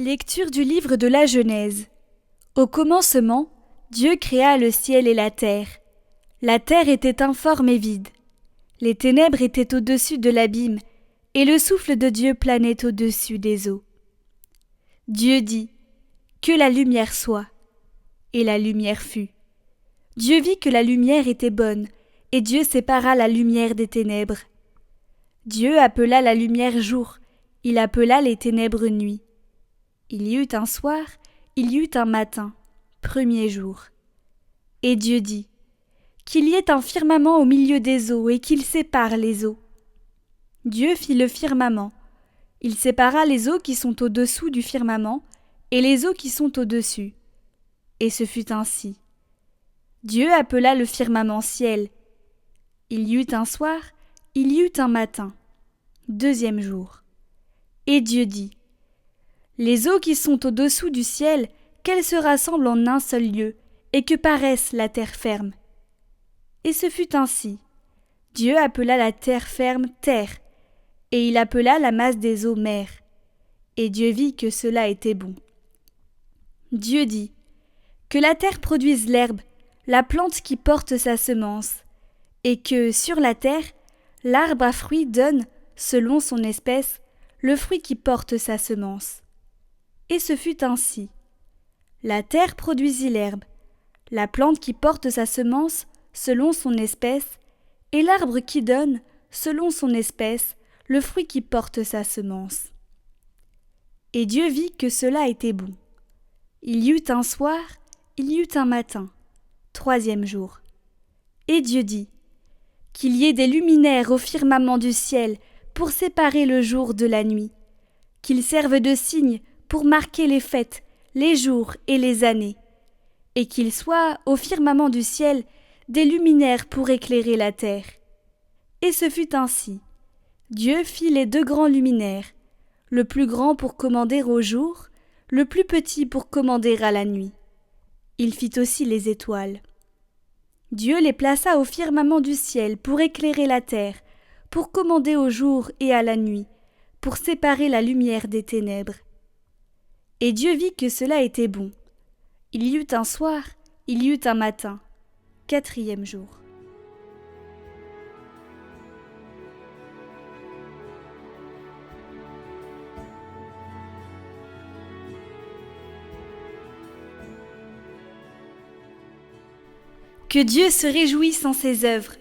Lecture du livre de la Genèse. Au commencement, Dieu créa le ciel et la terre. La terre était informe et vide. Les ténèbres étaient au-dessus de l'abîme, et le souffle de Dieu planait au-dessus des eaux. Dieu dit : que la lumière soit. Et la lumière fut. Dieu vit que la lumière était bonne, et Dieu sépara la lumière des ténèbres. Dieu appela la lumière jour, il appela les ténèbres nuit. Il y eut un soir, il y eut un matin, premier jour. Et Dieu dit : qu'il y ait un firmament au milieu des eaux et qu'il sépare les eaux. Dieu fit le firmament. Il sépara les eaux qui sont au-dessous du firmament et les eaux qui sont au-dessus. Et ce fut ainsi. Dieu appela le firmament ciel. Il y eut un soir, il y eut un matin, deuxième jour. Et Dieu dit : les eaux qui sont au-dessous du ciel, qu'elles se rassemblent en un seul lieu, et que paraisse la terre ferme. Et ce fut ainsi. Dieu appela la terre ferme terre, et il appela la masse des eaux mer. Et Dieu vit que cela était bon. Dieu dit : que la terre produise l'herbe, la plante qui porte sa semence, et que, sur la terre, l'arbre à fruits donne, selon son espèce, le fruit qui porte sa semence. Et ce fut ainsi. La terre produisit l'herbe, la plante qui porte sa semence selon son espèce, et l'arbre qui donne, selon son espèce, le fruit qui porte sa semence. Et Dieu vit que cela était bon. Il y eut un soir, il y eut un matin, troisième jour. Et Dieu dit : qu'il y ait des luminaires au firmament du ciel pour séparer le jour de la nuit, qu'ils servent de signes pour marquer les fêtes, les jours et les années, et qu'il soit au firmament du ciel des luminaires pour éclairer la terre. Et ce fut ainsi. Dieu fit les deux grands luminaires, le plus grand pour commander au jour, le plus petit pour commander à la nuit. Il fit aussi les étoiles. Dieu les plaça au firmament du ciel pour éclairer la terre, pour commander au jour et à la nuit, pour séparer la lumière des ténèbres. Et Dieu vit que cela était bon. Il y eut un soir, il y eut un matin, quatrième jour. Que Dieu se réjouisse en ses œuvres.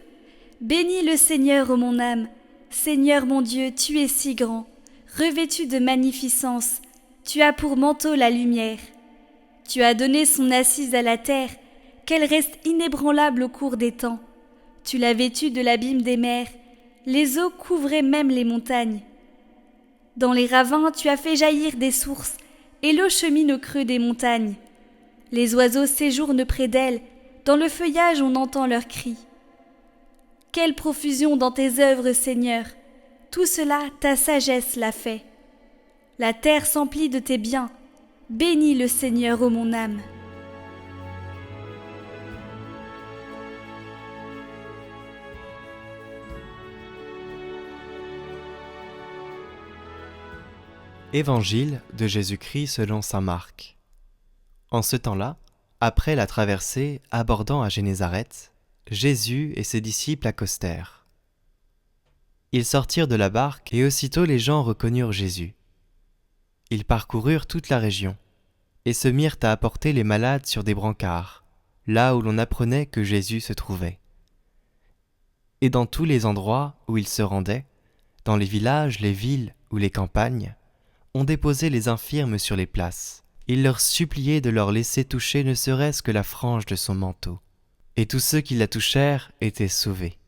Bénis le Seigneur, ô mon âme. Seigneur mon Dieu, tu es si grand. Revêtu de magnificence, tu as pour manteau la lumière. Tu as donné son assise à la terre, qu'elle reste inébranlable au cours des temps. Tu l'as vêtue de l'abîme des mers, les eaux couvraient même les montagnes. Dans les ravins, tu as fait jaillir des sources, et l'eau chemine au creux des montagnes. Les oiseaux séjournent près d'elle, dans le feuillage on entend leurs cris. Quelle profusion dans tes œuvres, Seigneur! Tout cela, ta sagesse l'a fait. La terre s'emplit de tes biens. Bénis le Seigneur, ô mon âme. Évangile de Jésus-Christ selon saint Marc. En ce temps-là, après la traversée abordant à Génézareth, Jésus et ses disciples accostèrent. Ils sortirent de la barque et aussitôt les gens reconnurent Jésus. Ils parcoururent toute la région et se mirent à apporter les malades sur des brancards, là où l'on apprenait que Jésus se trouvait. Et dans tous les endroits où ils se rendaient, dans les villages, les villes ou les campagnes, on déposait les infirmes sur les places. Ils leur suppliaient de leur laisser toucher ne serait-ce que la frange de son manteau. Et tous ceux qui la touchèrent étaient sauvés.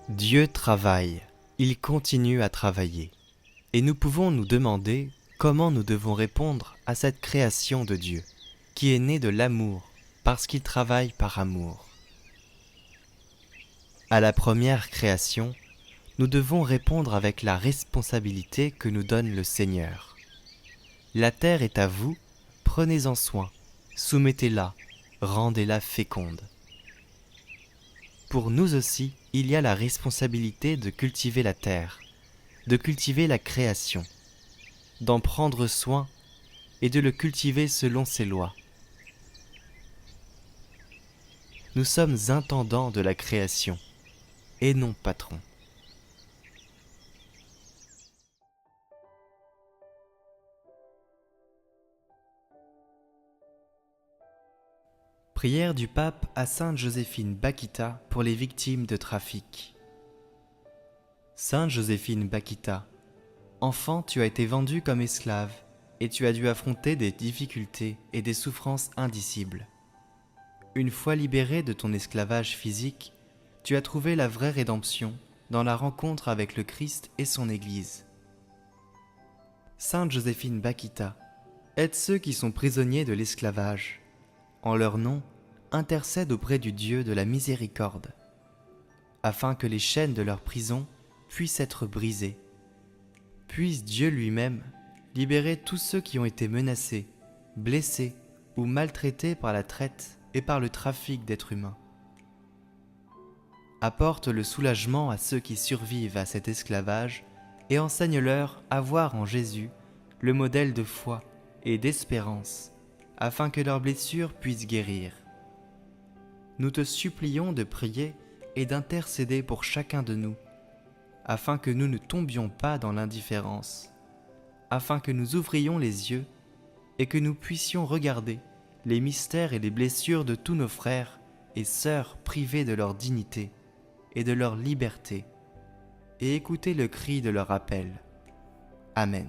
Dieu travaille, il continue à travailler. Et nous pouvons nous demander comment nous devons répondre à cette création de Dieu, qui est née de l'amour, parce qu'il travaille par amour. À la première création, nous devons répondre avec la responsabilité que nous donne le Seigneur. La terre est à vous, prenez-en soin, soumettez-la, rendez-la féconde. Pour nous aussi, il y a la responsabilité de cultiver la terre, de cultiver la création, d'en prendre soin et de le cultiver selon ses lois. Nous sommes intendants de la création et non patrons. Prière du pape à Sainte Joséphine Bakhita pour les victimes de trafic. Sainte Joséphine Bakhita, enfant, tu as été vendue comme esclave et tu as dû affronter des difficultés et des souffrances indicibles. Une fois libérée de ton esclavage physique, tu as trouvé la vraie rédemption dans la rencontre avec le Christ et son Église. Sainte Joséphine Bakhita, aide ceux qui sont prisonniers de l'esclavage. En leur nom, intercède auprès du Dieu de la miséricorde, afin que les chaînes de leur prison puissent être brisées. Puisse Dieu lui-même libérer tous ceux qui ont été menacés, blessés ou maltraités par la traite et par le trafic d'êtres humains. Apporte le soulagement à ceux qui survivent à cet esclavage et enseigne-leur à voir en Jésus le modèle de foi et d'espérance, afin que leurs blessures puissent guérir. Nous te supplions de prier et d'intercéder pour chacun de nous, afin que nous ne tombions pas dans l'indifférence, afin que nous ouvrions les yeux et que nous puissions regarder les mystères et les blessures de tous nos frères et sœurs privés de leur dignité et de leur liberté, et écouter le cri de leur appel. Amen.